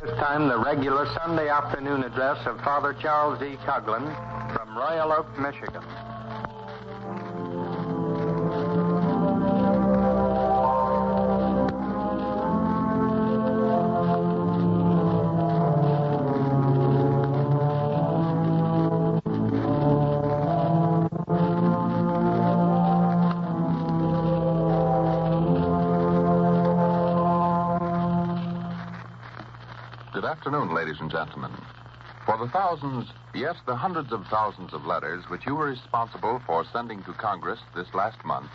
This time, the regular Sunday afternoon address of Father Charles E. Coughlin from Royal Oak, Michigan. Good afternoon, ladies and gentlemen. For the thousands, yes, the hundreds of thousands of letters which you were responsible for sending to Congress this last month,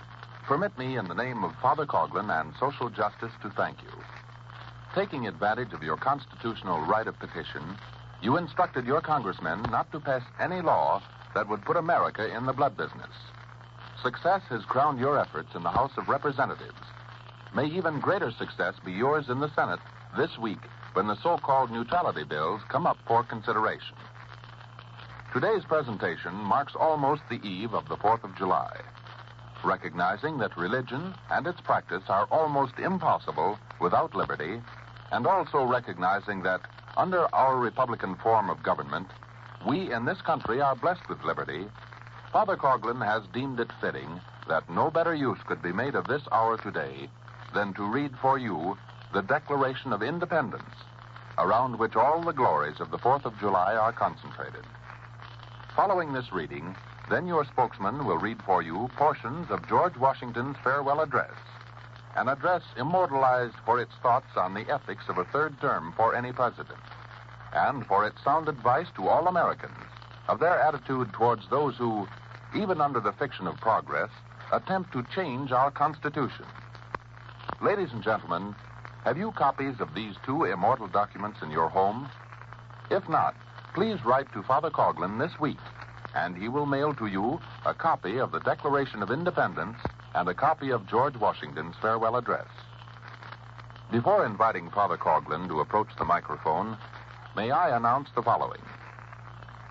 permit me, in the name of Father Coughlin and social justice, to thank you. Taking advantage of your constitutional right of petition, you instructed your congressmen not to pass any law that would put America in the blood business. Success has crowned your efforts in the House of Representatives. May even greater success be yours in the Senate this week, when the so-called neutrality bills come up for consideration. Today's presentation marks almost the eve of the 4th of July. Recognizing that religion and its practice are almost impossible without liberty, and also recognizing that under our Republican form of government, we in this country are blessed with liberty, Father Coughlin has deemed it fitting that no better use could be made of this hour today than to read for you the Declaration of Independence, around which all the glories of the 4th of July are concentrated. Following this reading, then your spokesman will read for you portions of George Washington's farewell address, an address immortalized for its thoughts on the ethics of a third term for any president, and for its sound advice to all Americans of their attitude towards those who, even under the fiction of progress, attempt to change our Constitution. Ladies and gentlemen, have you copies of these two immortal documents in your home? If not, please write to Father Coughlin this week, and he will mail to you a copy of the Declaration of Independence and a copy of George Washington's farewell address. Before inviting Father Coughlin to approach the microphone, may I announce the following.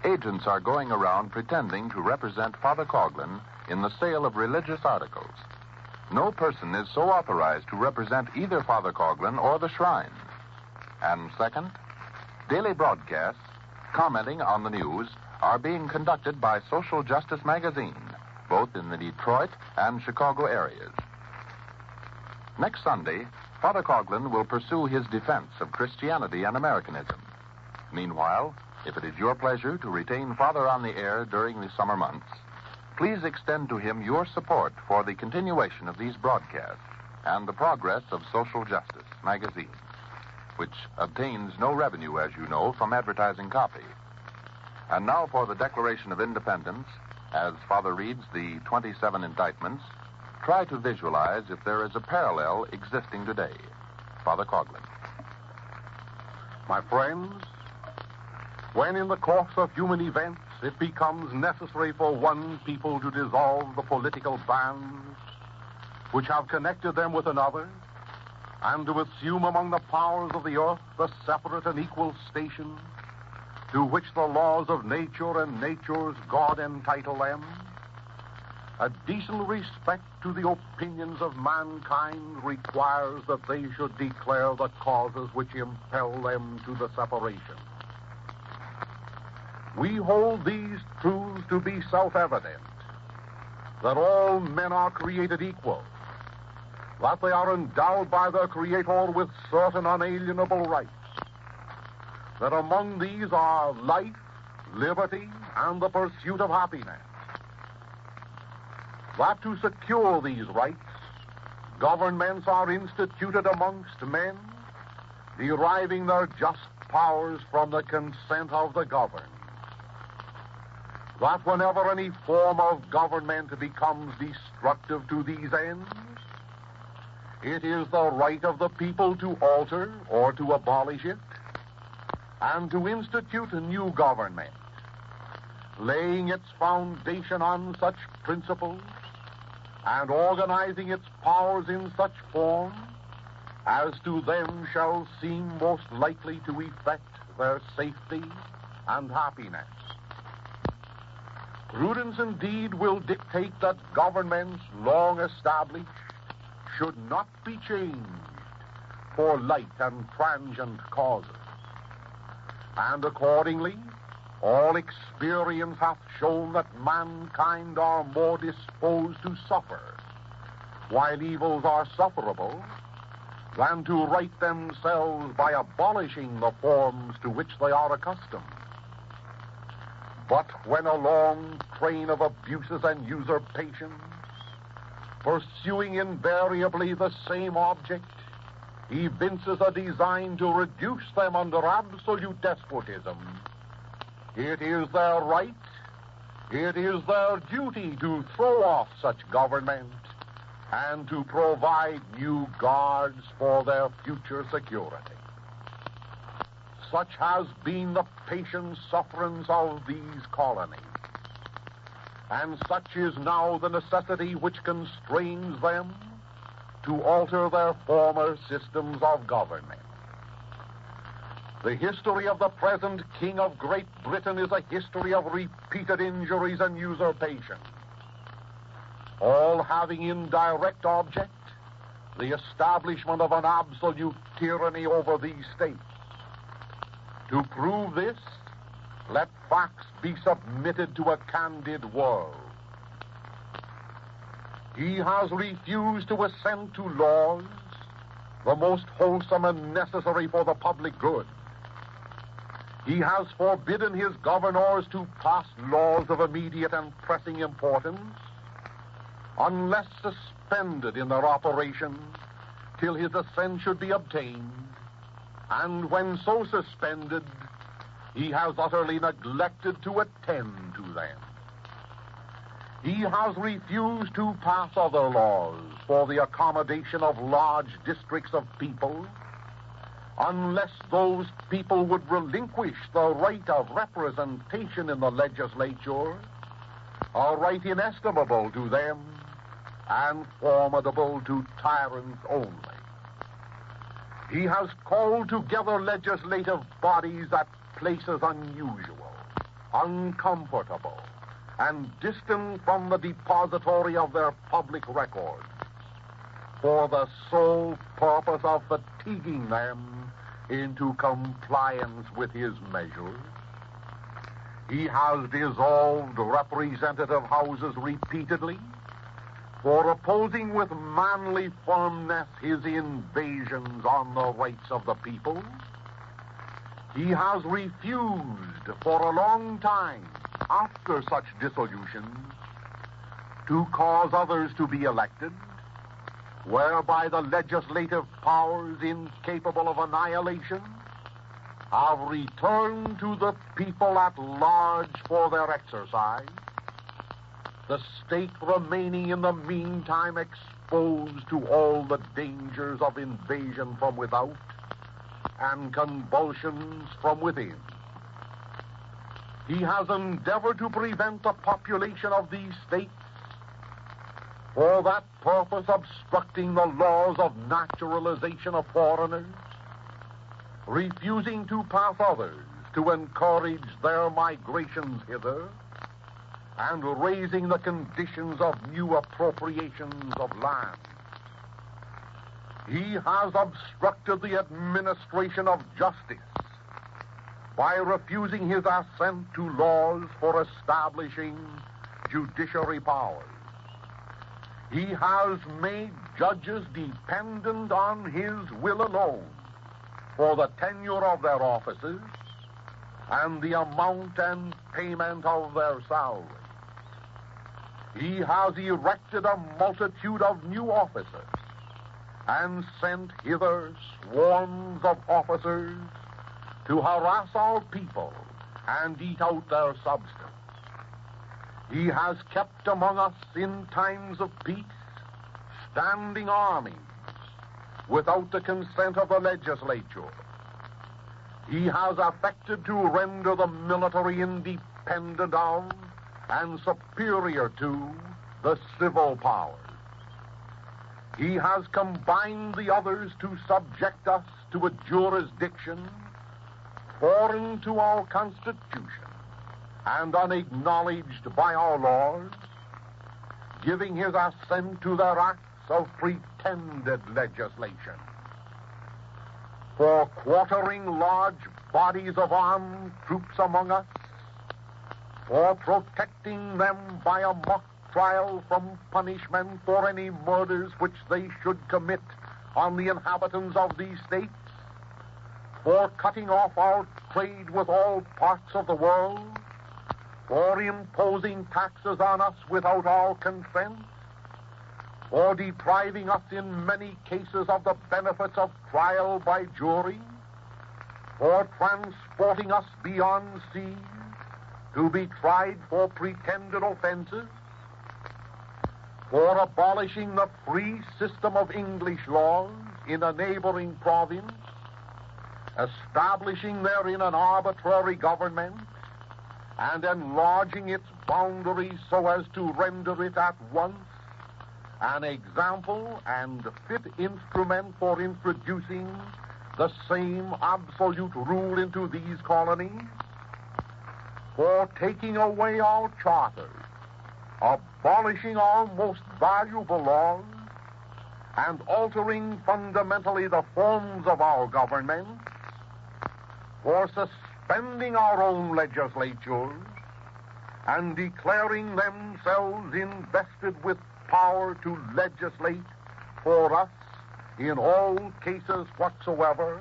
Agents are going around pretending to represent Father Coughlin in the sale of religious articles. No person is so authorized to represent either Father Coughlin or the shrine. And second, daily broadcasts commenting on the news are being conducted by Social Justice Magazine, both in the Detroit and Chicago areas. Next Sunday, Father Coughlin will pursue his defense of Christianity and Americanism. Meanwhile, if it is your pleasure to retain Father on the air during the summer months, please extend to him your support for the continuation of these broadcasts and the progress of Social Justice Magazine, which obtains no revenue, as you know, from advertising copy. And now for the Declaration of Independence. As Father reads the 27 indictments, try to visualize if there is a parallel existing today. Father Coughlin. My friends, when in the course of human events it becomes necessary for one people to dissolve the political bands which have connected them with another, and to assume among the powers of the earth the separate and equal station to which the laws of nature and nature's God entitle them, a decent respect to the opinions of mankind requires that they should declare the causes which impel them to the separation. We hold these truths to be self-evident, that all men are created equal, that they are endowed by their Creator with certain unalienable rights, that among these are life, liberty, and the pursuit of happiness, that to secure these rights, governments are instituted amongst men, deriving their just powers from the consent of the governed, that whenever any form of government becomes destructive to these ends, it is the right of the people to alter or to abolish it, and to institute a new government, laying its foundation on such principles and organizing its powers in such form as to them shall seem most likely to effect their safety and happiness. Prudence indeed will dictate that governments long established should not be changed for light and transient causes. And accordingly, all experience hath shown that mankind are more disposed to suffer, while evils are sufferable, than to right themselves by abolishing the forms to which they are accustomed. But when a long train of abuses and usurpations, pursuing invariably the same object, evinces a design to reduce them under absolute despotism, it is their right, it is their duty to throw off such government and to provide new guards for their future security. Such has been the patient sufferance of these colonies, and such is now the necessity which constrains them to alter their former systems of government. The history of the present King of Great Britain is a history of repeated injuries and usurpation, all having in direct object the establishment of an absolute tyranny over these states. To prove this, let facts be submitted to a candid world. He has refused to assent to laws, the most wholesome and necessary for the public good. He has forbidden his governors to pass laws of immediate and pressing importance, unless suspended in their operation till his assent should be obtained, and when so suspended, he has utterly neglected to attend to them. He has refused to pass other laws for the accommodation of large districts of people, unless those people would relinquish the right of representation in the legislature, a right inestimable to them and formidable to tyrants only. He has called together legislative bodies at places unusual, uncomfortable, and distant from the depository of their public records, for the sole purpose of fatiguing them into compliance with his measures. He has dissolved representative houses repeatedly for opposing with manly firmness his invasions on the rights of the people. He has refused for a long time, after such dissolutions, to cause others to be elected, whereby the legislative powers incapable of annihilation have returned to the people at large for their exercise, the state remaining in the meantime exposed to all the dangers of invasion from without and convulsions from within. He has endeavored to prevent the population of these states, for that purpose obstructing the laws of naturalization of foreigners, refusing to pass others to encourage their migrations hither, and raising the conditions of new appropriations of land. He has obstructed the administration of justice by refusing his assent to laws for establishing judiciary powers. He has made judges dependent on his will alone for the tenure of their offices and the amount and payment of their salary. He has erected a multitude of new officers and sent hither swarms of officers to harass our people and eat out their substance. He has kept among us in times of peace standing armies without the consent of the legislature. He has affected to render the military independent of and superior to the civil powers. He has combined the others to subject us to a jurisdiction foreign to our Constitution and unacknowledged by our laws, giving his assent to their acts of pretended legislation. For quartering large bodies of armed troops among us, for protecting them by a mock trial from punishment for any murders which they should commit on the inhabitants of these states, for cutting off our trade with all parts of the world, for imposing taxes on us without our consent, for depriving us in many cases of the benefits of trial by jury, for transporting us beyond seas to be tried for pretended offenses, for abolishing the free system of English laws in a neighboring province, establishing therein an arbitrary government, and enlarging its boundaries so as to render it at once an example and fit instrument for introducing the same absolute rule into these colonies, for taking away our charters, abolishing our most valuable laws, and altering fundamentally the forms of our government, for suspending our own legislatures and declaring themselves invested with power to legislate for us in all cases whatsoever,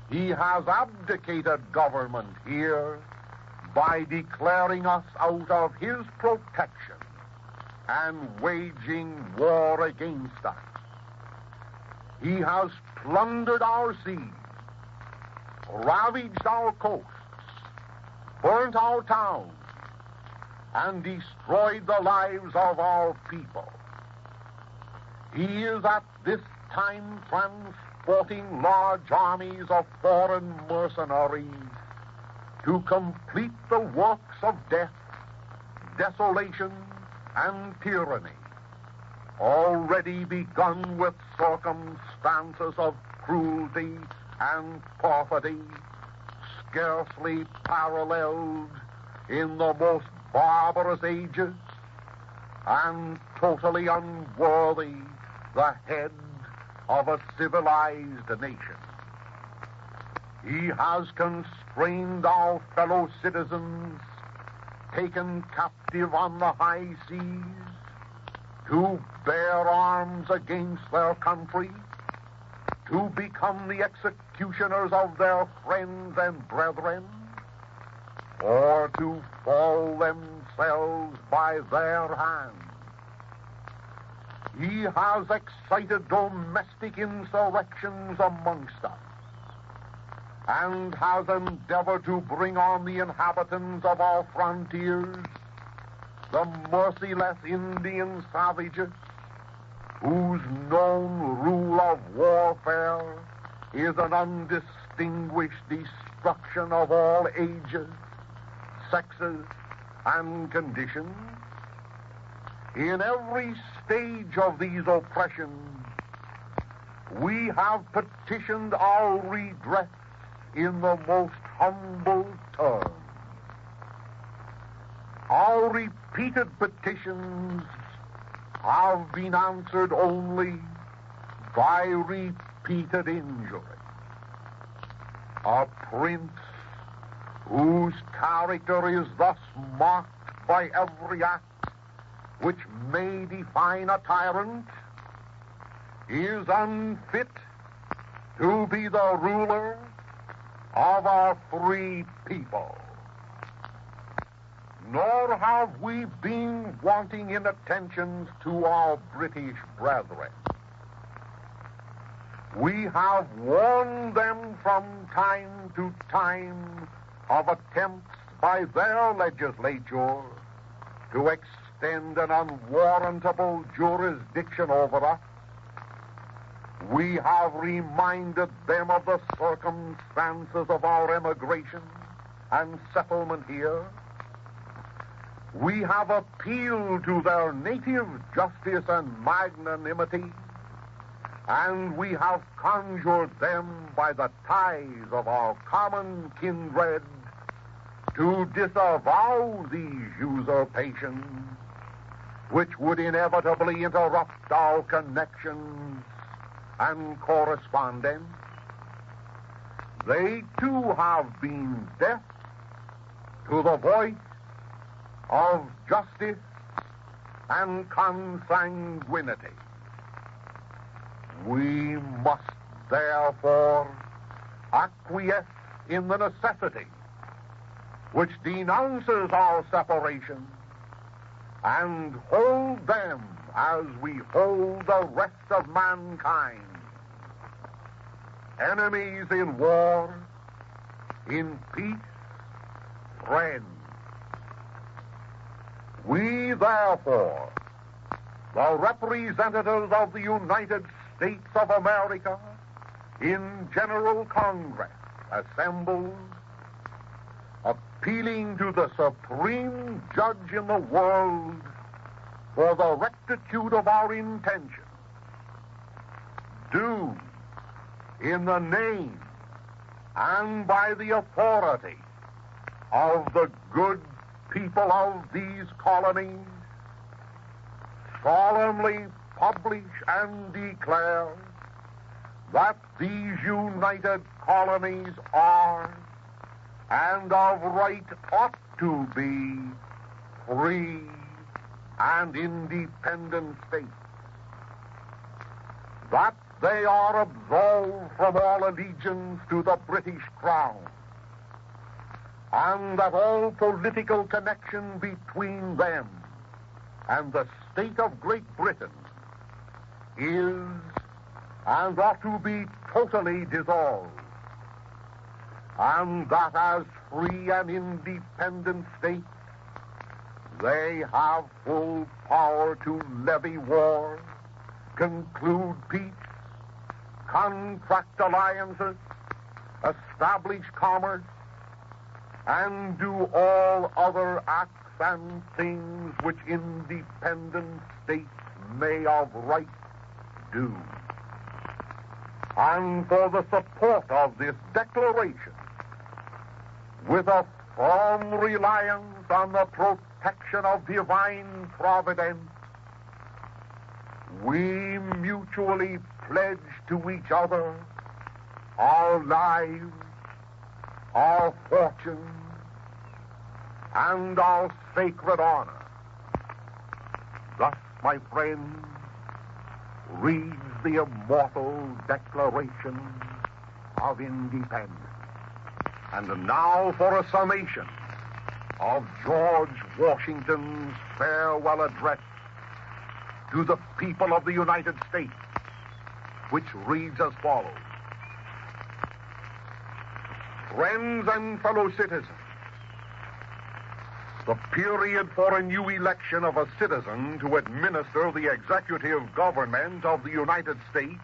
he has abdicated government here by declaring us out of his protection and waging war against us. He has plundered our seas, ravaged our coasts, burnt our towns, and destroyed the lives of our people. He is at this time transporting large armies of foreign mercenaries to complete the works of death, desolation, and tyranny, already begun with circumstances of cruelty and perfidy, scarcely paralleled in the most barbarous ages, and totally unworthy the head of a civilized nation. He has constrained our fellow citizens, taken captive on the high seas, to bear arms against their country, to become the executioners of their friends and brethren, or to fall themselves by their hands. He has excited domestic insurrections amongst us, and has endeavored to bring on the inhabitants of our frontiers the merciless Indian savages, whose known rule of warfare is an undistinguished destruction of all ages, sexes, and conditions. In every stage of these oppressions, we have petitioned our redress in the most humble terms. Our repeated petitions have been answered only by repeated injury. A prince whose character is thus marked by every act which may define a tyrant is unfit to be the ruler of our free people. Nor have we been wanting in attentions to our British brethren. We have warned them from time to time of attempts by their legislature to extend an unwarrantable jurisdiction over us. We have reminded them of the circumstances of our emigration and settlement here. We have appealed to their native justice and magnanimity, and we have conjured them by the ties of our common kindred to disavow these usurpations, which would inevitably interrupt our connections and correspondence. they too have been deaf to the voice of justice and consanguinity. We must therefore acquiesce in the necessity which denounces our separation and hold them as we hold the rest of mankind. Enemies in war, in peace, friends. We, therefore, the representatives of the United States of America, in General Congress, assembled, appealing to the supreme judge in the world for the rectitude of our intention, do, in the name and by the authority of the good people of these colonies, solemnly publish and declare that these united colonies are, and of right ought to be, free and independent states, that they are absolved from all allegiance to the British Crown, and that all political connection between them and the state of Great Britain is and ought to be totally dissolved, and that as free and independent states they have full power to levy war, conclude peace, contract alliances, establish commerce, and do all other acts and things which independent states may of right do. And for the support of this declaration, with a firm reliance on the protection of divine providence, we mutually pledge to each other our lives, our fortunes, and our sacred honor. Thus, my friends, reads the immortal Declaration of Independence. And now for a summation of George Washington's farewell address to the people of the United States, which reads as follows. Friends and fellow citizens, the period for a new election of a citizen to administer the executive government of the United States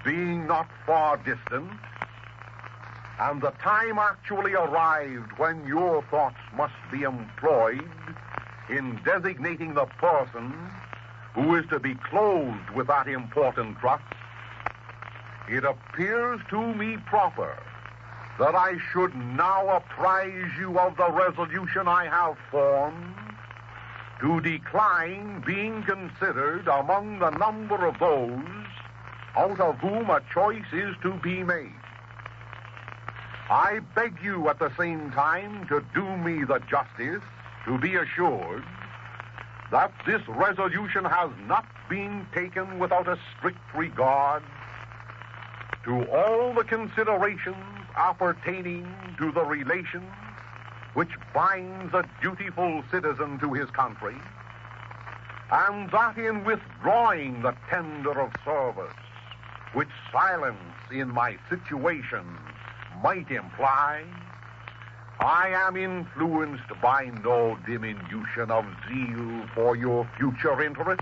being not far distant, and the time actually arrived when your thoughts must be employed in designating the person who is to be clothed with that important trust, it appears to me proper that I should now apprise you of the resolution I have formed to decline being considered among the number of those out of whom a choice is to be made. I beg you at the same time to do me the justice to be assured that this resolution has not been taken without a strict regard to all the considerations appertaining to the relation which binds a dutiful citizen to his country, and that in withdrawing the tender of service which silence in my situation might imply, I am influenced by no diminution of zeal for your future interest,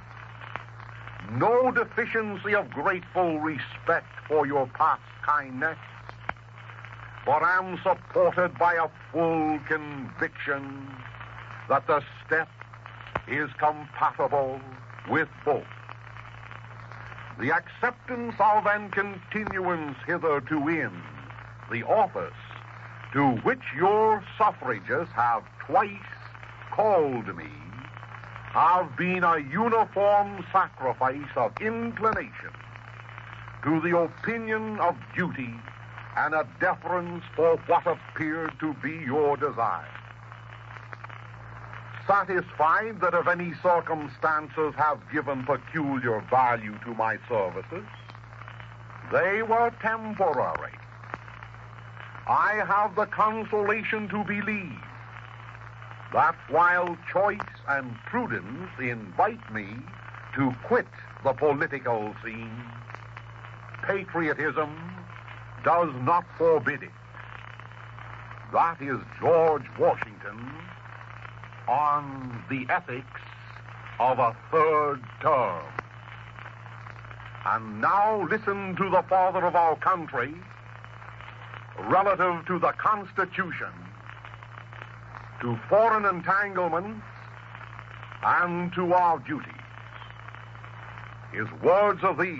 no deficiency of grateful respect for your past kindness, but am supported by a full conviction that the step is compatible with both. The acceptance of and continuance hitherto in the office to which your suffrages have twice called me have been a uniform sacrifice of inclination to the opinion of duty and a deference for what appeared to be your desire. Satisfied that if any circumstances have given peculiar value to my services, they were temporary. I have the consolation to believe that while choice and prudence invite me to quit the political scene, patriotism does not forbid it. That is George Washington on the ethics of a third term. And now listen to the father of our country relative to the Constitution, to foreign entanglements, and to our duties. His words are these: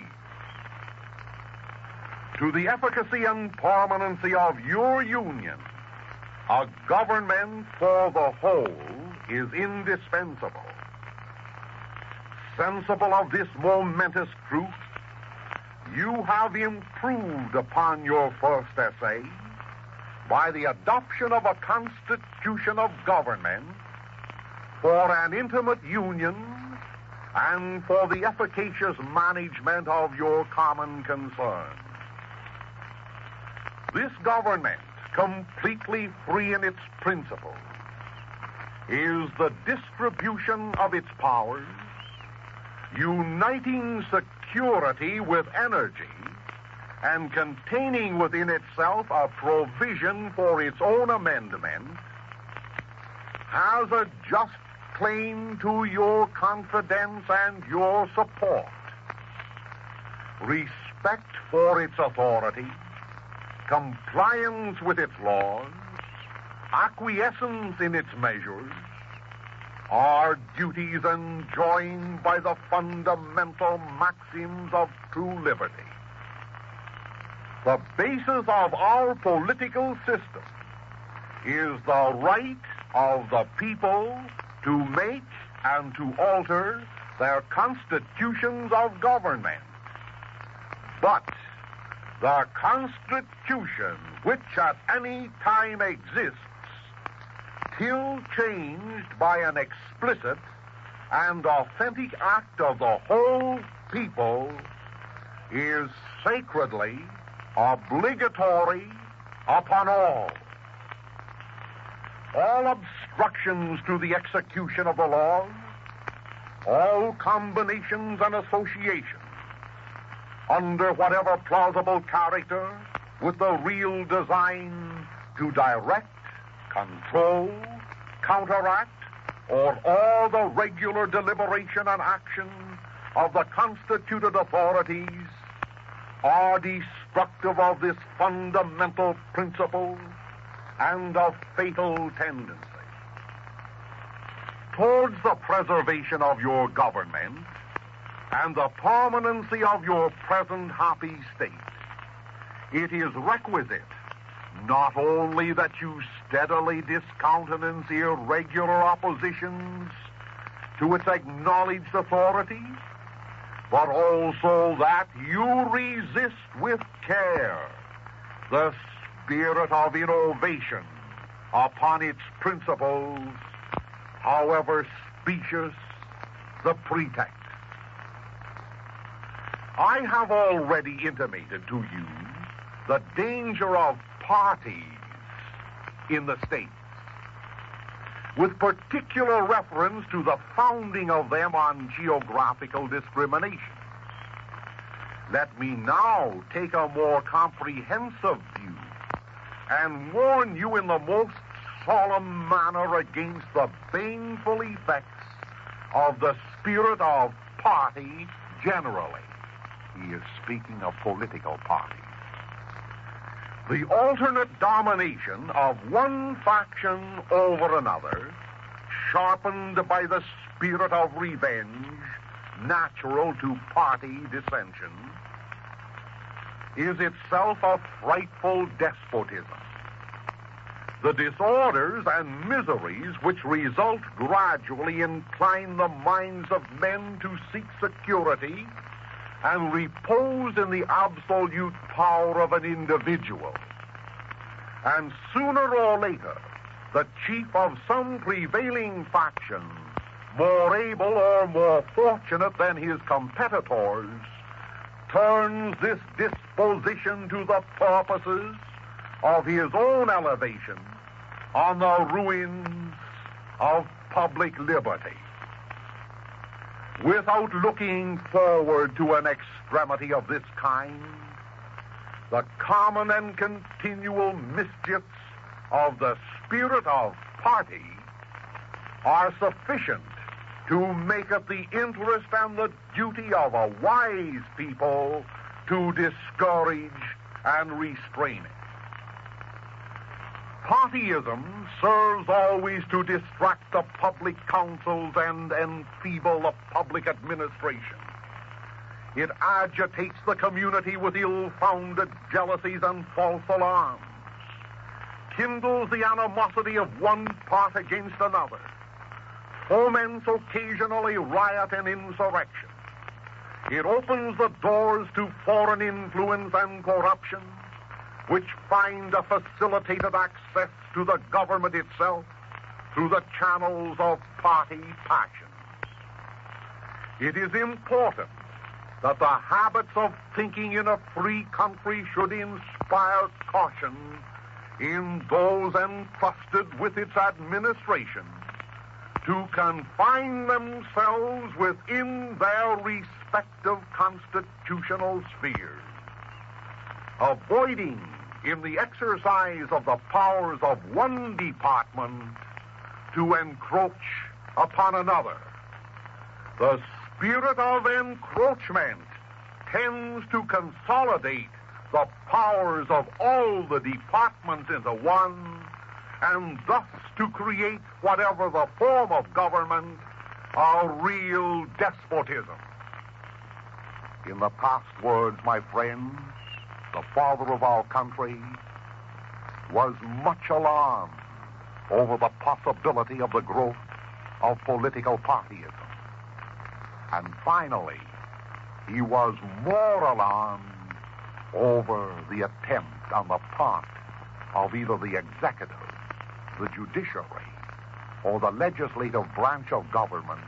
to the efficacy and permanency of your union, a government for the whole is indispensable. Sensible of this momentous truth, you have improved upon your first essay by the adoption of a constitution of government for an intimate union and for the efficacious management of your common concerns. This government, completely free in its principles, is the distribution of its powers, uniting security with energy, and containing within itself a provision for its own amendment, has a just claim to your confidence and your support. Respect for its authority, compliance with its laws, acquiescence in its measures, are duties enjoined by the fundamental maxims of true liberty. The basis of our political system is the right of the people to make and to alter their constitutions of government. But the Constitution which at any time exists, till changed by an explicit and authentic act of the whole people, is sacredly obligatory upon all. All obstructions to the execution of the laws, all combinations and associations, under whatever plausible character, with the real design to direct, control, counteract, or all the regular deliberation and action of the constituted authorities, are destructive of this fundamental principle and of fatal tendency. Towards the preservation of your government and the permanency of your present happy state, it is requisite not only that you steadily discountenance irregular oppositions to its acknowledged authority, but also that you resist with care the spirit of innovation upon its principles, however specious the pretext. I have already intimated to you the danger of parties in the states, with particular reference to the founding of them on geographical discrimination. Let me now take a more comprehensive view and warn you in the most solemn manner against the baneful effects of the spirit of party generally. He is speaking of political parties. The alternate domination of one faction over another, sharpened by the spirit of revenge natural to party dissension, is itself a frightful despotism. The disorders and miseries which result gradually incline the minds of men to seek security and repose in the absolute power of an individual. And sooner or later, the chief of some prevailing faction, more able or more fortunate than his competitors, turns this disposition to the purposes of his own elevation on the ruins of public liberty. Without looking forward to an extremity of this kind, the common and continual mischiefs of the spirit of party are sufficient to make it the interest and the duty of a wise people to discourage and restrain it. Partyism serves always to distract the public councils and enfeeble the public administration. It agitates the community with ill-founded jealousies and false alarms, kindles the animosity of one part against another, foments occasionally riot and insurrection. It opens the doors to foreign influence and corruption, which find a facilitated access to the government itself through the channels of party passions. It is important that the habits of thinking in a free country should inspire caution in those entrusted with its administration to confine themselves within their respective constitutional spheres, avoiding in the exercise of the powers of one department to encroach upon another. The spirit of encroachment tends to consolidate the powers of all the departments into one, and thus to create whatever the form of government, a real despotism. In the past words, my friends, the father of our country was much alarmed over the possibility of the growth of political partyism. And finally, he was more alarmed over the attempt on the part of either the executive, the judiciary, or the legislative branch of government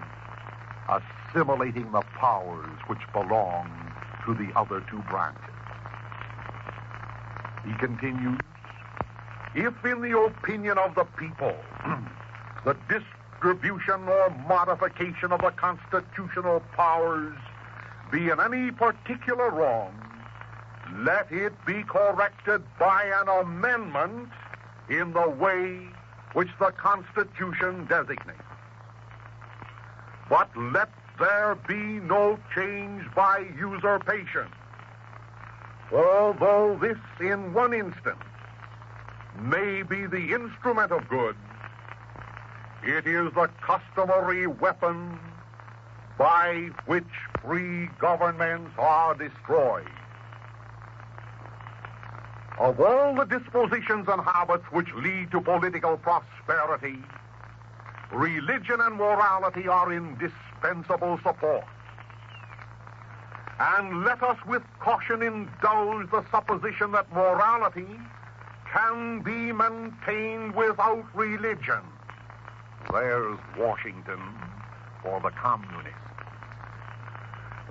assimilating the powers which belong to the other two branches. He continues, if in the opinion of the people, the distribution or modification of the constitutional powers be in any particular wrong, let it be corrected by an amendment in the way which the Constitution designates. But let there be no change by usurpation, although this in one instance may be the instrument of good, it is the customary weapon by which free governments are destroyed. Of all the dispositions and habits which lead to political prosperity, religion and morality are indispensable support. And let us with caution indulge the supposition that morality can be maintained without religion. There's Washington for the communists.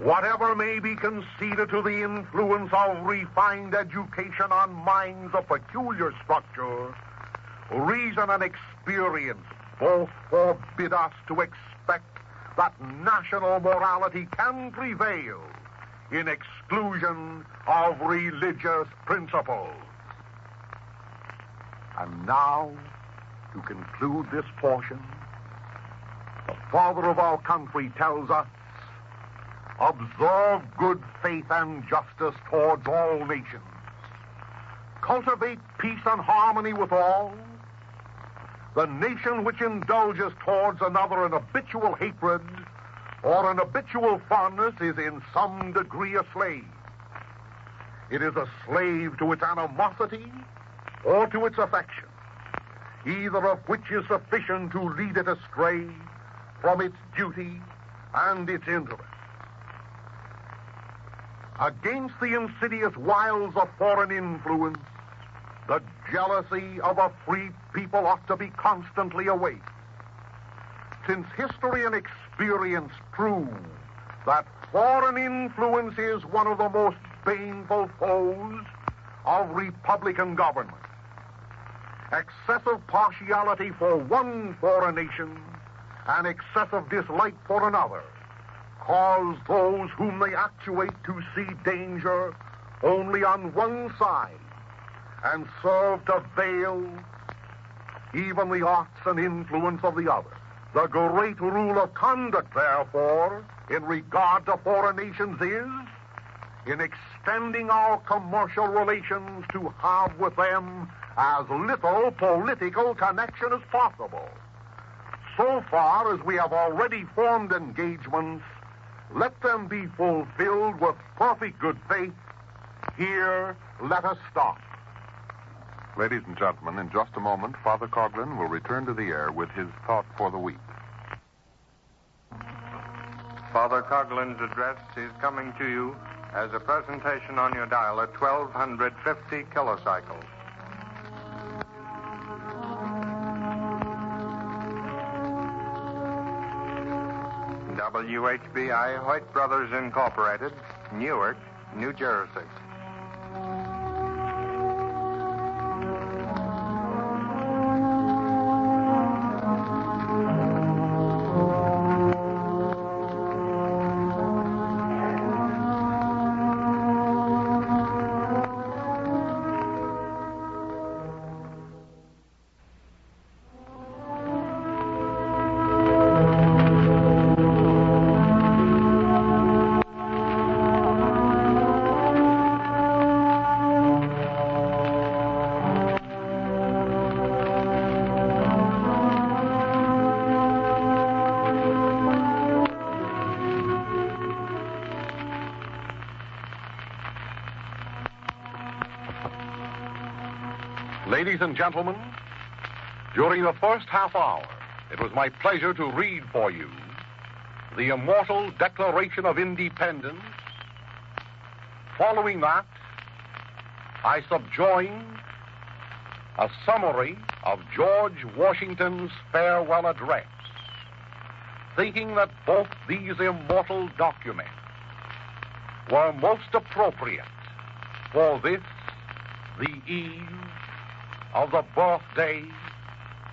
Whatever may be conceded to the influence of refined education on minds of peculiar structure, reason and experience both forbid us to expect that national morality can prevail in exclusion of religious principles. And now, to conclude this portion, the father of our country tells us, observe good faith and justice towards all nations. Cultivate peace and harmony with all. The nation which indulges towards another an habitual hatred or an habitual fondness is in some degree a slave. It is a slave to its animosity or to its affection, either of which is sufficient to lead it astray from its duty and its interest. Against the insidious wiles of foreign influence, the jealousy of a free people ought to be constantly awake. Since history and experience prove that foreign influence is one of the most baneful foes of Republican government. Excessive partiality for one foreign nation and excessive dislike for another cause those whom they actuate to see danger only on one side and serve to veil even the arts and influence of the other. The great rule of conduct, therefore, in regard to foreign nations is in extending our commercial relations to have with them as little political connection as possible. So far as we have already formed engagements, let them be fulfilled with perfect good faith. Here, let us stop. Ladies and gentlemen, in just a moment, Father Coughlin will return to the air with his thought for the week. Father Coughlin's address is coming to you as a presentation on your dial at 1250 kilocycles. WHBI Hoyt Brothers Incorporated, Newark, New Jersey. Ladies and gentlemen, during the first half hour, it was my pleasure to read for you the immortal Declaration of Independence. Following that, I subjoined a summary of George Washington's farewell address, thinking that both these immortal documents were most appropriate for this, the eve of the birthday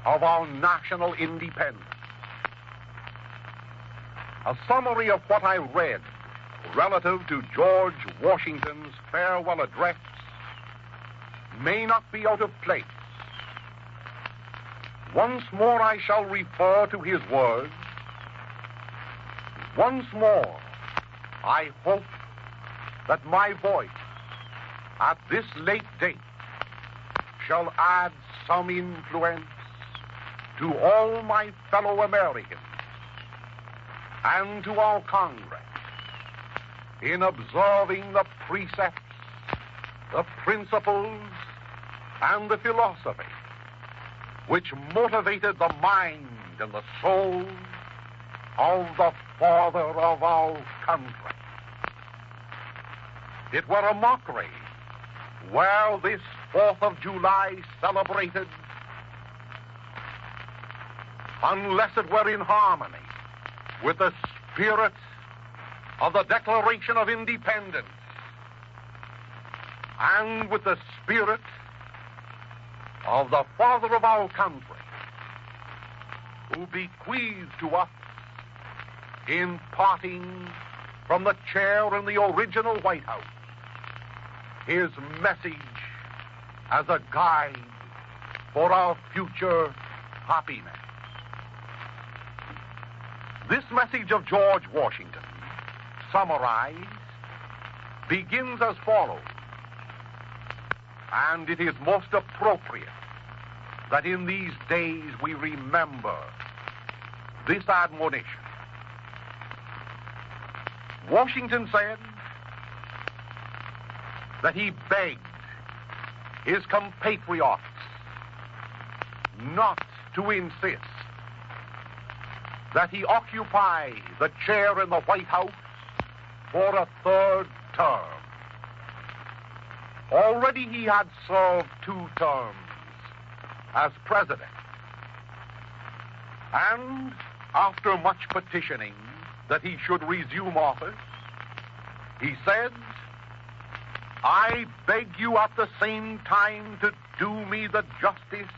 of our national independence. A summary of what I read relative to George Washington's farewell address may not be out of place. Once more I shall refer to his words. Once more, I hope that my voice at this late date shall add some influence to all my fellow Americans and to our Congress in observing the precepts, the principles, and the philosophy which motivated the mind and the soul of the father of our country. It were a mockery were this 4th of July celebrated unless it were in harmony with the spirit of the Declaration of Independence and with the spirit of the father of our country, who bequeathed to us, in parting from the chair in the original White House, his message as a guide for our future happiness. This message of George Washington, summarized, begins as follows, and it is most appropriate that in these days we remember this admonition. Washington said that he begged his compatriots not to insist that he occupy the chair in the White House for a third term. Already he had served 2 terms as president. And after much petitioning that he should resume office, he said, "I beg you at the same time to do me the justice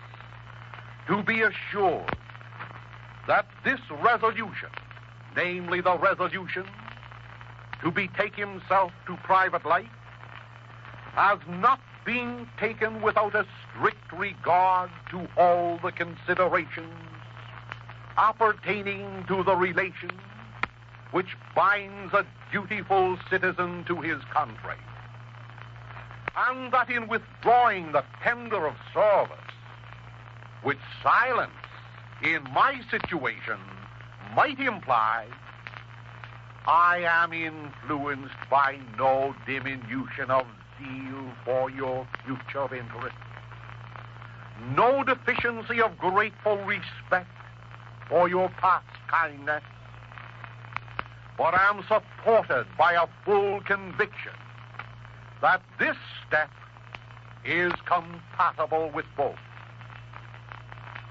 to be assured that this resolution, namely the resolution to betake himself to private life, has not been taken without a strict regard to all the considerations appertaining to the relation which binds a dutiful citizen to his country, and that in withdrawing the tender of service, which silence in my situation might imply, I am influenced by no diminution of zeal for your future interests, no deficiency of grateful respect for your past kindness, but am supported by a full conviction that this step is compatible with both.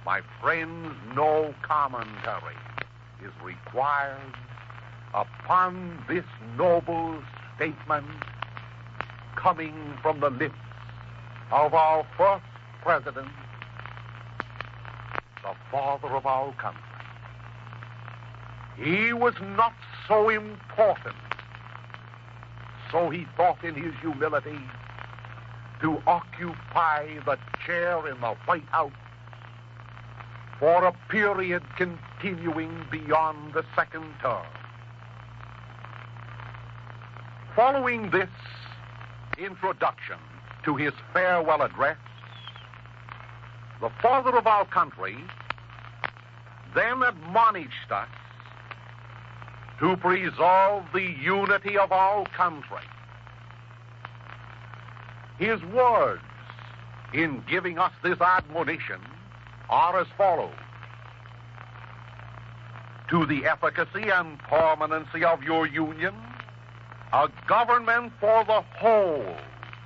My friends, no commentary is required upon this noble statement coming from the lips of our first president, the father of our country. He was not so important, so he thought in his humility, to occupy the chair in the White House for a period continuing beyond the second term. Following this introduction to his farewell address, the father of our country then admonished us to preserve the unity of our country. His words in giving us this admonition are as follows: to the efficacy and permanency of your union, a government for the whole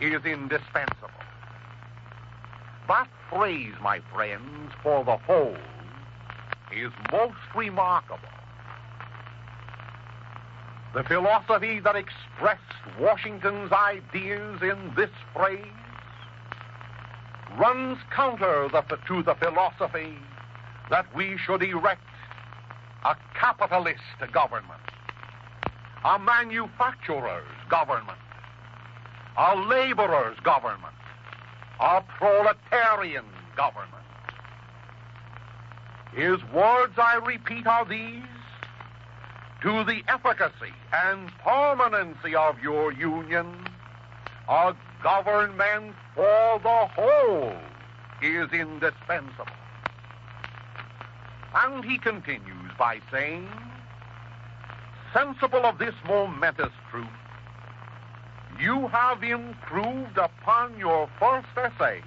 is indispensable. That phrase, my friends, for the whole, is most remarkable. The philosophy that expressed Washington's ideas in this phrase runs counter to the philosophy that we should erect a capitalist government, a manufacturer's government, a laborer's government, a proletarian government. His words, I repeat, are these: to the efficacy and permanency of your union, a government for the whole is indispensable. And he continues by saying, sensible of this momentous truth, you have improved upon your first essay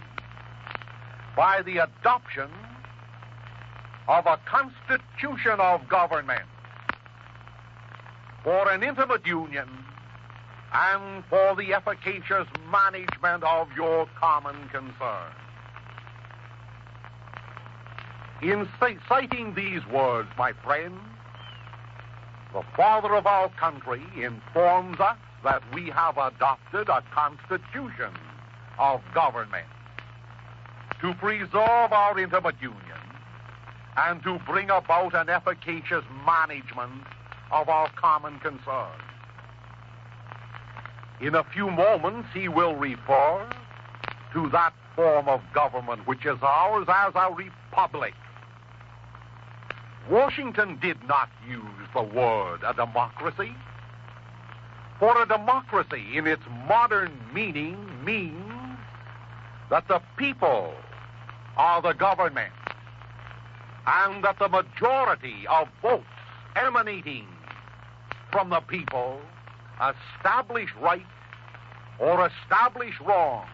by the adoption of a constitution of government for an intimate union and for the efficacious management of your common concern. In citing these words, my friends, the father of our country informs us that we have adopted a constitution of government to preserve our intimate union and to bring about an efficacious management of our common concern. In a few moments, he will refer to that form of government which is ours as a republic. Washington did not use the word a democracy, for a democracy in its modern meaning means that the people are the government and that the majority of votes emanating from the people establish right or establish wrong,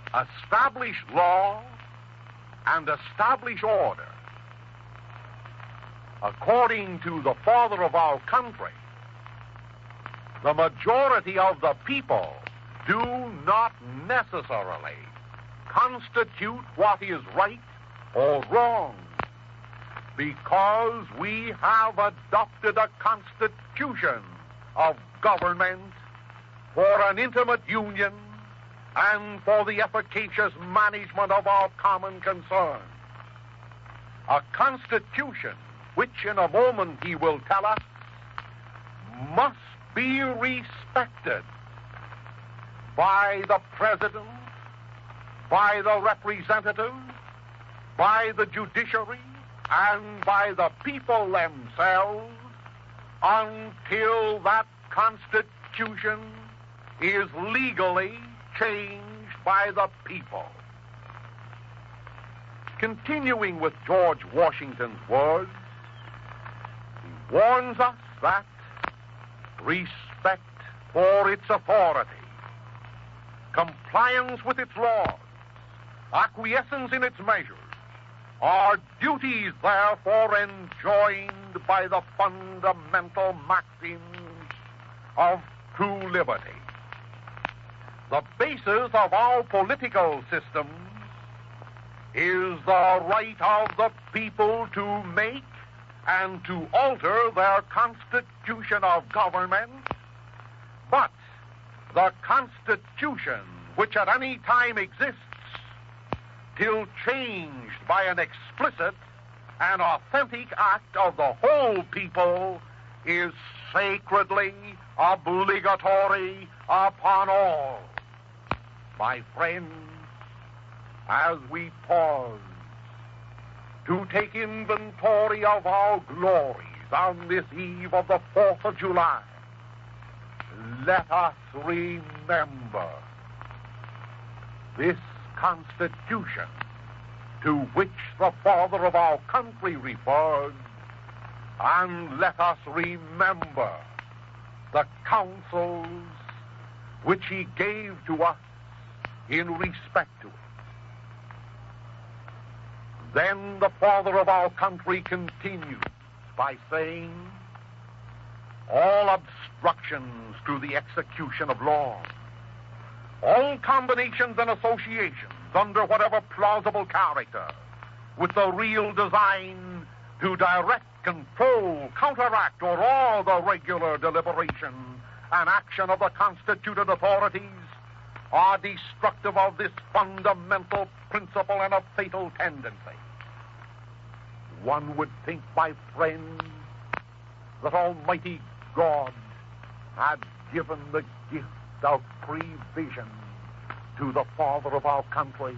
establish law and establish order. According to the father of our country, the majority of the people do not necessarily constitute what is right or wrong, because we have adopted a constitution of government for an intimate union and for the efficacious management of our common concerns. A constitution which in a moment he will tell us must be respected by the president, by the representative, by the judiciary, and by the people themselves until that constitution is legally changed by the people. Continuing with George Washington's words, he warns us that respect for its authority, compliance with its laws, acquiescence in its measures, are duties therefore enjoined by the fundamental maxims of true liberty. The basis of our political system is the right of the people to make and to alter their constitution of government, but the constitution which at any time exists till changed by an explicit and authentic act of the whole people is sacredly obligatory upon all. My friends, as we pause to take inventory of our glories on this eve of the 4th of July, let us remember this Constitution to which the father of our country refers, and let us remember the counsels which he gave to us in respect to it. Then the father of our country continues by saying, all obstructions to the execution of law, all combinations and associations under whatever plausible character, with the real design to direct, control, counteract, or awe the regular deliberation and action of the constituted authorities, are destructive of this fundamental principle and a fatal tendency. One would think, my friends, that Almighty God had given the gift of prevision to the father of our country.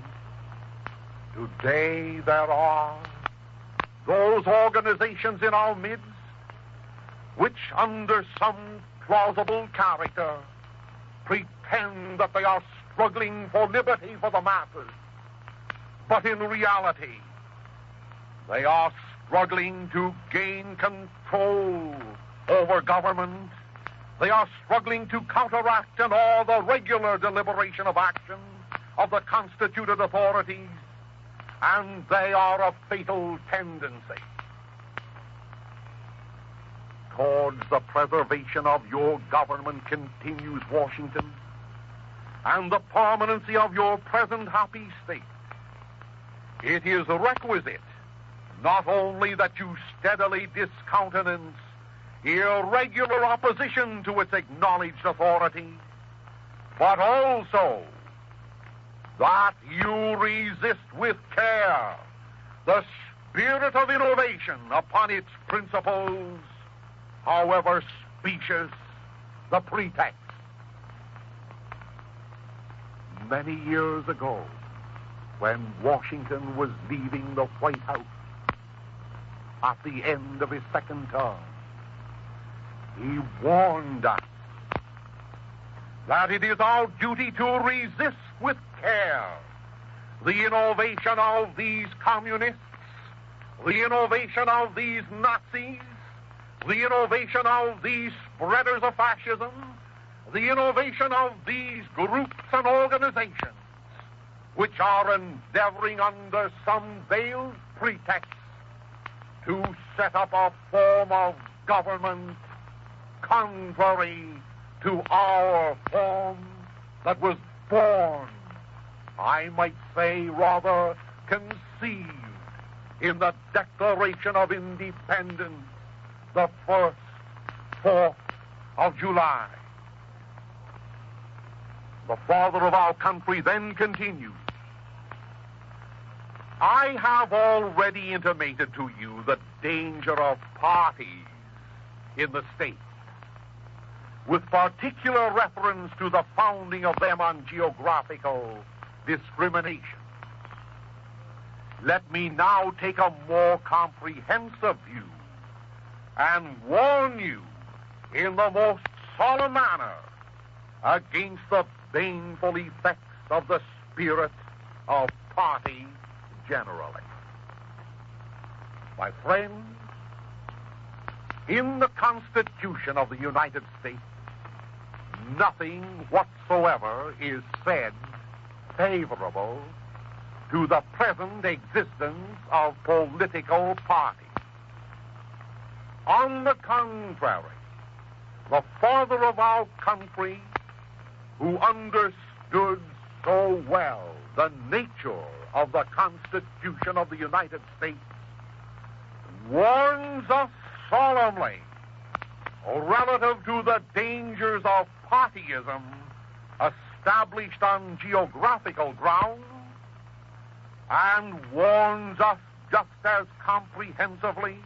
Today there are those organizations in our midst which, under some plausible character, pretend that they are struggling for liberty for the masses. But in reality, they are struggling to gain control over government. They are struggling to counteract and awe the regular deliberation of action of the constituted authorities, and they are a fatal tendency. Towards the preservation of your government, continues Washington, and the permanency of your present happy state, it is requisite not only that you steadily discountenance irregular opposition to its acknowledged authority, but also that you resist with care the spirit of innovation upon its principles, however specious the pretext. Many years ago, when Washington was leaving the White House at the end of his second term, he warned us that it is our duty to resist with care the innovation of these communists, the innovation of these Nazis, the innovation of these spreaders of fascism, the innovation of these groups and organizations which are endeavoring under some veiled pretext to set up a form of government contrary to our form that was born, I might say rather conceived, in the Declaration of Independence, the 4th of July. The father of our country then continued, I have already intimated to you the danger of parties in the state, with particular reference to the founding of them on geographical discrimination. Let me now take a more comprehensive view and warn you in the most solemn manner against the baneful effects of the spirit of party generally. My friends, in the Constitution of the United States, nothing whatsoever is said favorable to the present existence of political parties. On the contrary, the father of our country, who understood so well the nature of the Constitution of the United States, warns us solemnly relative to the dangers of partyism established on geographical grounds, and warns us just as comprehensively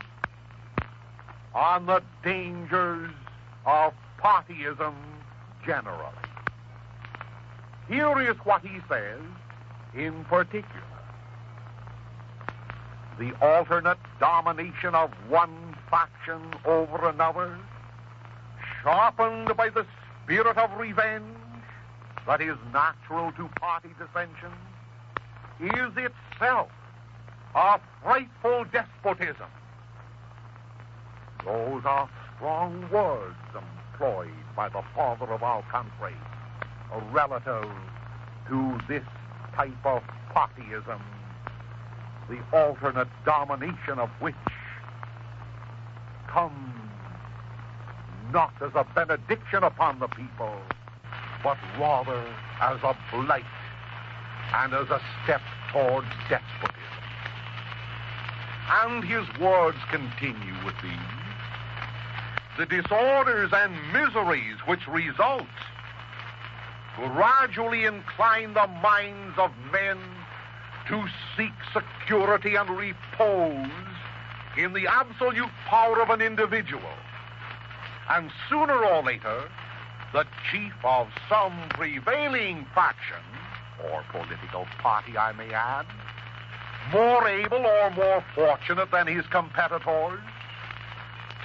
on the dangers of partyism generally. Here is what he says in particular. The alternate domination of one faction over another, sharpened by the spirit of revenge that is natural to party dissension, is itself a frightful despotism. Those are strong words employed by the father of our country relative to this type of partyism, the alternate domination of which comes not as a benediction upon the people, but rather as a blight and as a step towards despotism. And his words continue with these. The disorders and miseries which result gradually incline the minds of men to seek security and repose in the absolute power of an individual. And sooner or later, the chief of some prevailing faction, or political party, I may add, more able or more fortunate than his competitors,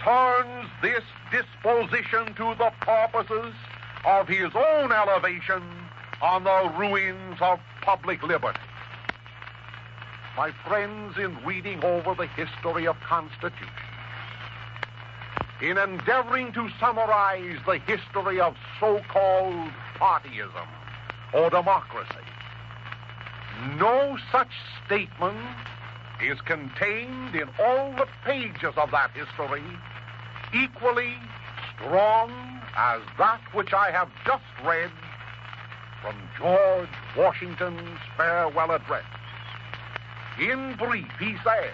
turns this disposition to the purposes of his own elevation on the ruins of public liberty. My friends, in reading over the history of Constitution, in endeavoring to summarize the history of so-called partyism or democracy, no such statement is contained in all the pages of that history equally strong as that which I have just read from George Washington's farewell address. In brief, he says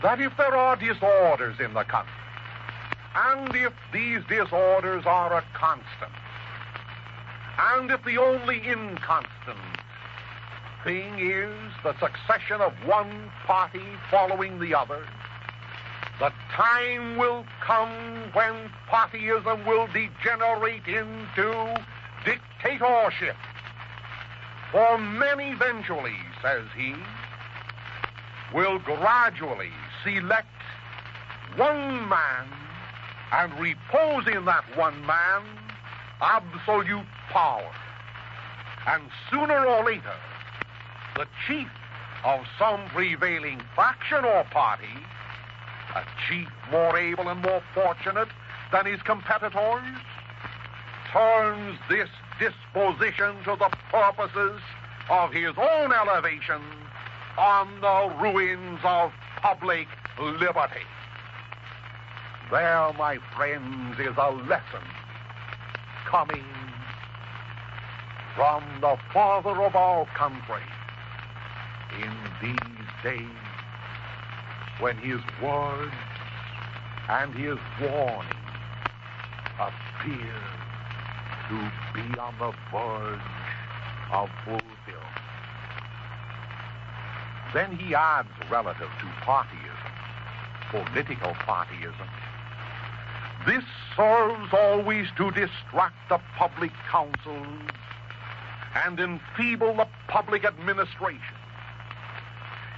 that if there are disorders in the country, and if these disorders are a constant, and if the only inconstant thing is the succession of one party following the other, the time will come when partyism will degenerate into dictatorship. For men eventually, says he, will gradually select one man and repose in that one man absolute power. And sooner or later, the chief of some prevailing faction or party, a chief more able and more fortunate than his competitors, turns this disposition to the purposes of his own elevation on the ruins of public liberty. There, my friends, is a lesson coming from the Father of our country in these days when his words and his warning appear to be on the verge of fulfillment. Then he adds, relative to partyism, political partyism, this serves always to distract the public councils and enfeeble the public administration.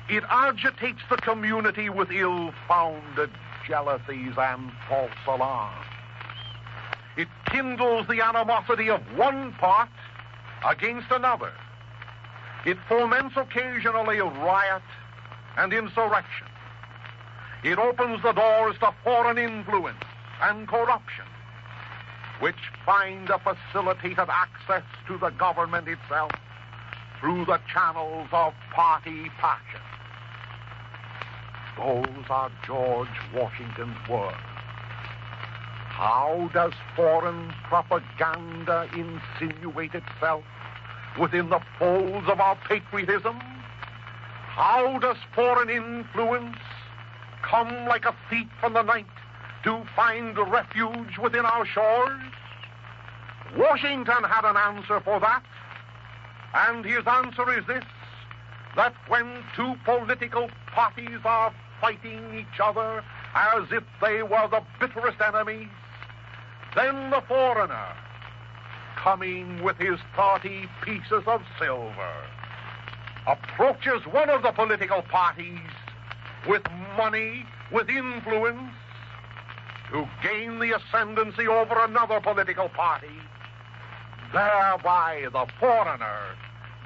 It agitates the community with ill-founded jealousies and false alarms. It kindles the animosity of one part against another. It foments occasionally riot and insurrection. It opens the doors to foreign influence and corruption, which find a facilitated access to the government itself through the channels of party passion. Those are George Washington's words. How does foreign propaganda insinuate itself within the folds of our patriotism? How does foreign influence come like a thief from the night to find refuge within our shores? Washington had an answer for that, and his answer is this, that when two political parties are fighting each other as if they were the bitterest enemies, then the foreigner, coming with his 30 pieces of silver, approaches one of the political parties with money, with influence, to gain the ascendancy over another political party. Thereby the foreigner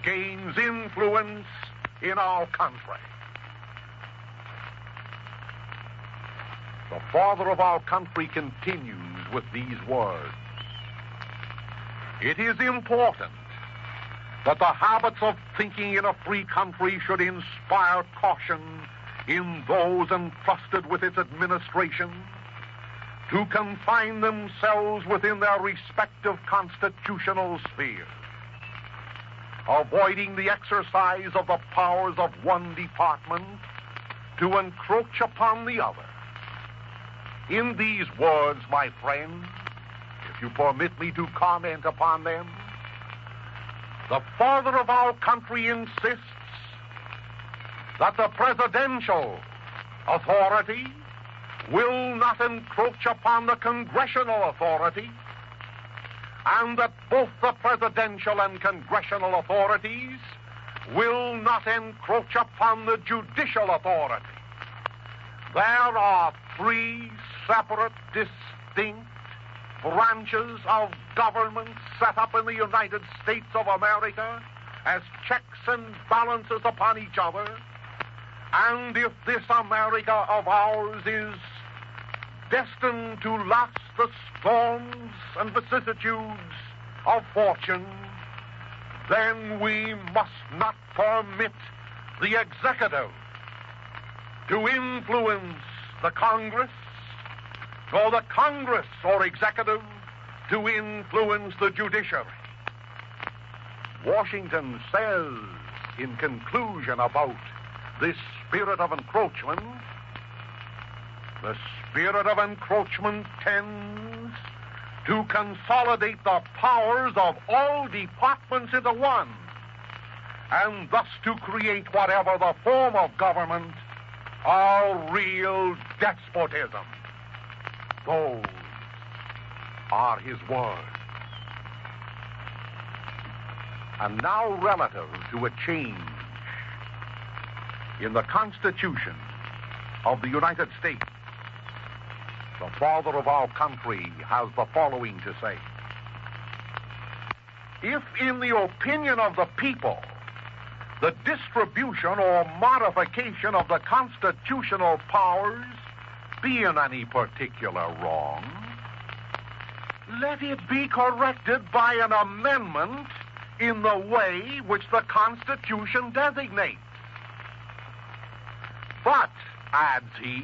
gains influence in our country. The father of our country continues with these words. It is important that the habits of thinking in a free country should inspire caution in those entrusted with its administration to confine themselves within their respective constitutional spheres, avoiding the exercise of the powers of one department to encroach upon the other. In these words, my friend, if you permit me to comment upon them, the father of our country insists that the presidential authority will not encroach upon the congressional authority, and that both the presidential and congressional authorities will not encroach upon the judicial authority. There are three separate, distinct branches of government set up in the United States of America as checks and balances upon each other. And if this America of ours is destined to last the storms and vicissitudes of fortune, then we must not permit the executive to influence the Congress, nor the Congress or executive to influence the judiciary. Washington says in conclusion about this spirit of encroachment, the spirit of encroachment tends to consolidate the powers of all departments into one, and thus to create whatever the form of government, a real despotism. Those are his words. And now relative to a change in the Constitution of the United States, the father of our country has the following to say. If in the opinion of the people, the distribution or modification of the constitutional powers be in any particular wrong, let it be corrected by an amendment in the way which the Constitution designates. But, adds he,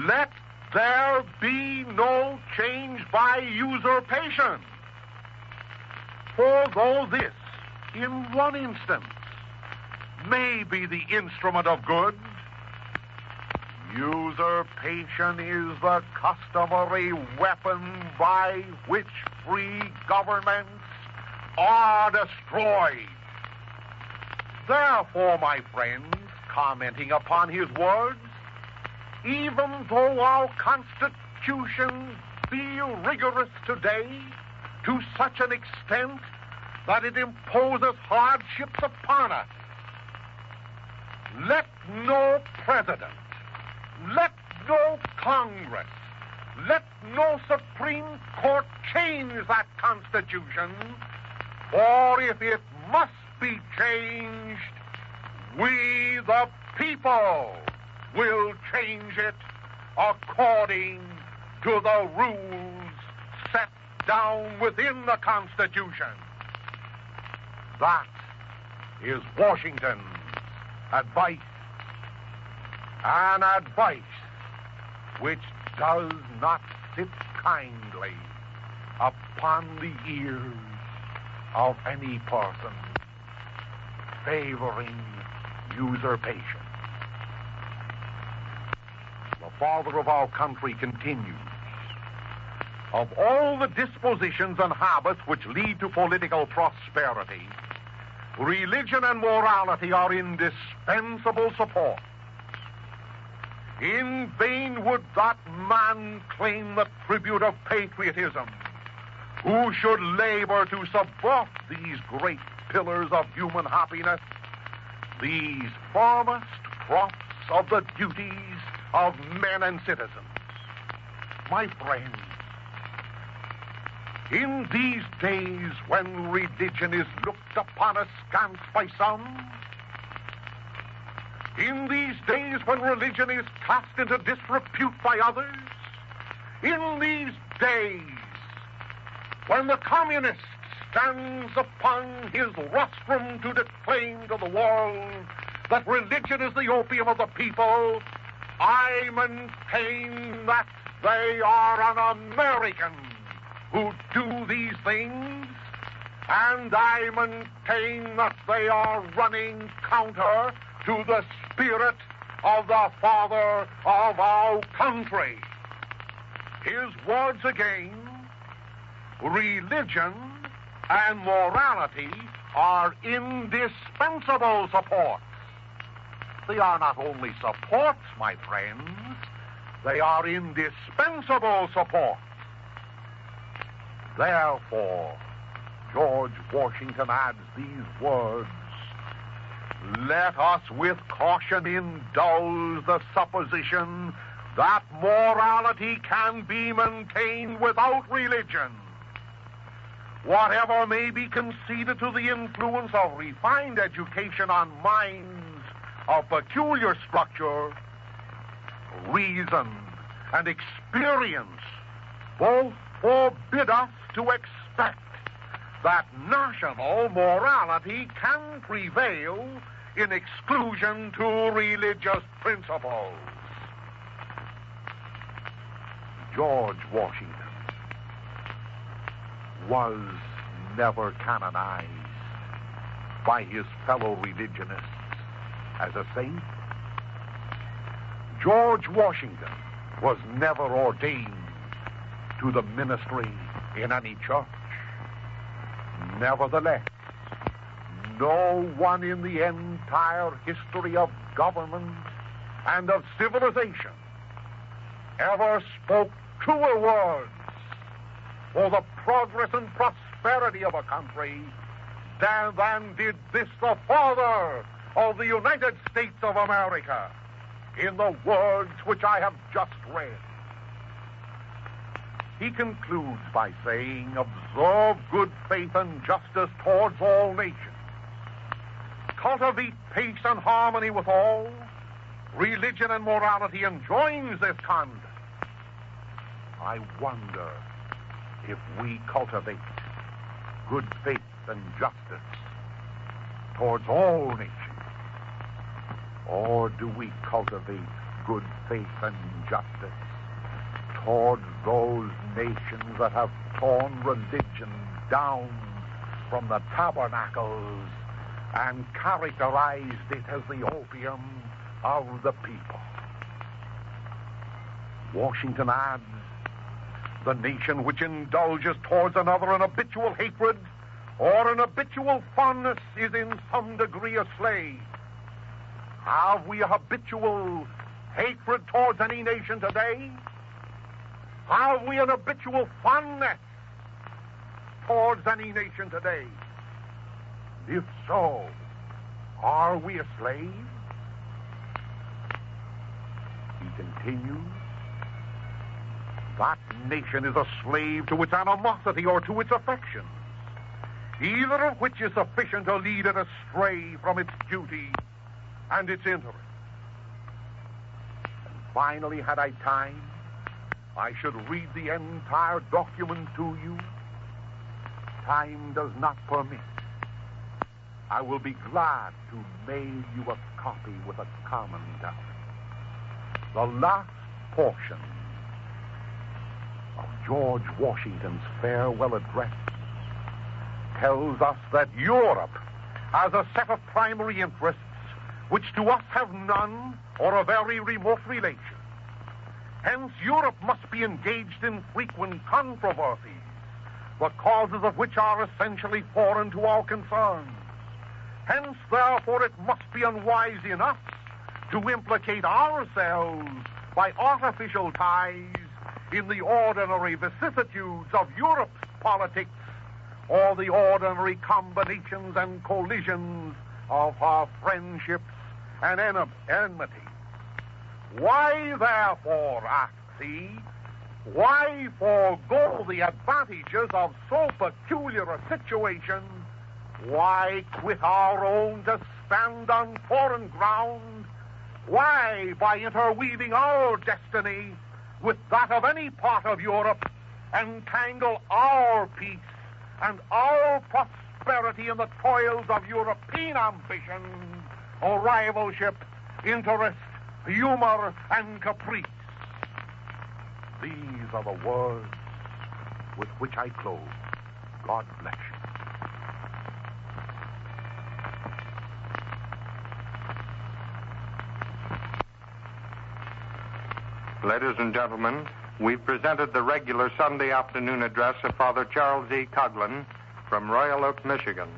let there be no change by usurpation. For though this, in one instance, may be the instrument of good, usurpation is the customary weapon by which free governments are destroyed. Therefore, my friends, commenting upon his words, even though our Constitution be rigorous today to such an extent that it imposes hardships upon us, let no president, let no Congress, let no Supreme Court change that Constitution, for if it must be changed, we the people will change it according to the rules set down within the Constitution. That is Washington's advice, an advice which does not sit kindly upon the ears of any person favoring usurpation. The father of our country continues, of all the dispositions and habits which lead to political prosperity, religion and morality are indispensable support. In vain would that man claim the tribute of patriotism who should labor to support these great pillars of human happiness, these firmest props of the duties of men and citizens. My friends, in these days when religion is looked upon askance by some, in these days when religion is cast into disrepute by others, in these days when the communist stands upon his rostrum to declaim to the world that religion is the opium of the people, I maintain that they are an American who do these things, and I maintain that they are running counter to the spirit of the father of our country. His words again, religion and morality are indispensable supports. They are not only supports, my friends, they are indispensable supports. Therefore, George Washington adds these words, let us with caution indulge the supposition that morality can be maintained without religion. Whatever may be conceded to the influence of refined education on minds of peculiar structure, reason and experience both forbid us to expect that national morality can prevail in exclusion to religious principles. George Washington was never canonized by his fellow religionists as a saint. George Washington was never ordained to the ministry in any church. Nevertheless, no one in the entire history of government and of civilization ever spoke truer words for the progress and prosperity of a country than did this, the father of the United States of America, in the words which I have just read. He concludes by saying, observe good faith and justice towards all nations. Cultivate peace and harmony with all. Religion and morality enjoins this conduct. I wonder if we cultivate good faith and justice towards all nations, or do we cultivate good faith and justice towards those nations that have torn religion down from the tabernacles and characterized it as the opium of the people. Washington adds, the nation which indulges towards another an habitual hatred or an habitual fondness is in some degree a slave. Have we a habitual hatred towards any nation today? Have we an habitual fondness towards any nation today? If so, are we a slave? He continues, that nation is a slave to its animosity or to its affections, either of which is sufficient to lead it astray from its duty and its interest. And finally, had I time, I should read the entire document to you. Time does not permit. I will be glad to mail you a copy with a commentary. The last portion of George Washington's farewell address tells us that Europe has a set of primary interests which to us have none or a very remote relation. Hence, Europe must be engaged in frequent controversies, the causes of which are essentially foreign to our concerns. Hence, therefore, it must be unwise in us to implicate ourselves by artificial ties in the ordinary vicissitudes of Europe's politics or the ordinary combinations and collisions of her friendships and enmity. Why, therefore, asks he, why forego the advantages of so peculiar a situation? Why quit our own to stand on foreign ground? Why, by interweaving our destiny with that of any part of Europe, entangle our peace and our prosperity in the toils of European ambition, or rivalship, interest, humor, and caprice? These are the words with which I close. God bless you. Ladies and gentlemen, we've presented the regular Sunday afternoon address of Father Charles E. Coughlin from Royal Oak, Michigan.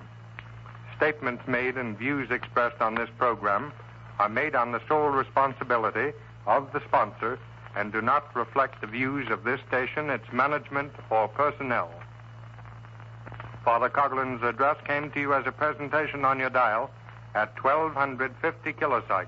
Statements made and views expressed on this program are made on the sole responsibility of the sponsor and do not reflect the views of this station, its management, or personnel. Father Coughlin's address came to you as a presentation on your dial at 1250 kilocycles.